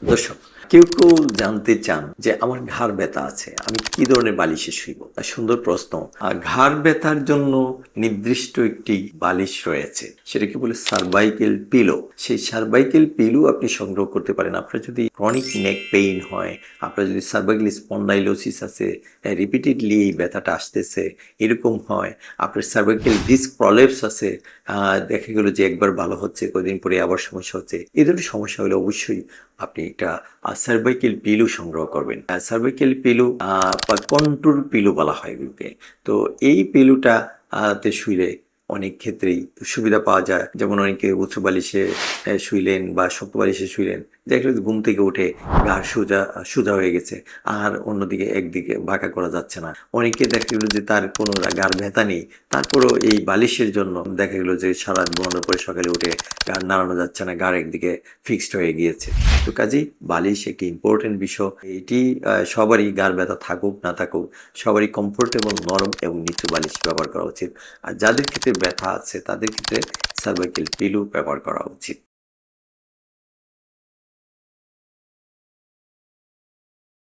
দর্শক, কেউ কেউ জানতে চান যে আমার ঘাড় ব্যথা আছে, আমি কি ধরনের বালিশে শুইব। সুন্দর প্রশ্ন। ঘাড় ব্যথার জন্য নির্দিষ্ট একটি বালিশ রয়েছে, সেটাকে বলে সার্ভাইকেল পিলো। সেই সার্ভাইকেল পিলো আপনি সংগ্রহ করতে পারেন। আপনার যদি ক্রনিক নেক পেইন হয়, আপনার যদি সার্ভাইকেল স্পন্ডাইলোসিস আছে, রিপিটেডলি এই ব্যথাটা আসতেছে, এরকম হয়, আপনার সার্ভাইকেল ডিস্ক প্রলেপস আছে, দেখা গেল যে একবার ভালো হচ্ছে, কদিন পরে আবার সমস্যা হচ্ছে, এই ধরনের সমস্যা হলে অবশ্যই আপনি একটা সার্ভাইকেল পিলু সংগ্রহ করবেন। সার্ভাইকেল পিলু বা কন্ট্রোল পিলু বলা হয় এগুলোকে। তো এই পিলুটা তে শুইলে অনেক ক্ষেত্রেই সুবিধা পাওয়া যায়। যেমন অনেকে উঁচু বালিশে শুইলেন বা শক্ত বালিশে শুইলেন, দেখলেন ঘুম থেকে উঠে ঘাড় সোজা সোজা হয়ে গেছে, আর অন্যদিকে একদিকে বাঁকা করা যাচ্ছে না। অনেকে দেখা গেলো যে তার কোনো ঘাড় ব্যথা নেই, তারপরেও এই বালিশের জন্য দেখা গেলো যে সারা রাত ঘুমানোর পরে সকালে উঠে ঘাড় নাড়ানো যাচ্ছে না, ঘাড় একদিকে ফিক্সড হয়ে গিয়েছে। তো কাজেই বালিশ একটি ইম্পর্টেন্ট বিষয়। এটি সবারই ঘাড় ব্যথা থাকুক না থাকুক, সবারই কমফোর্টেবল, নরম এবং নিচু বালিশ ব্যবহার করা উচিত। আর যাদের ক্ষেত্রে ব্যথা আছে তাদের ক্ষেত্রে সার্ভাইকেল পিলো ব্যবহার করা উচিত।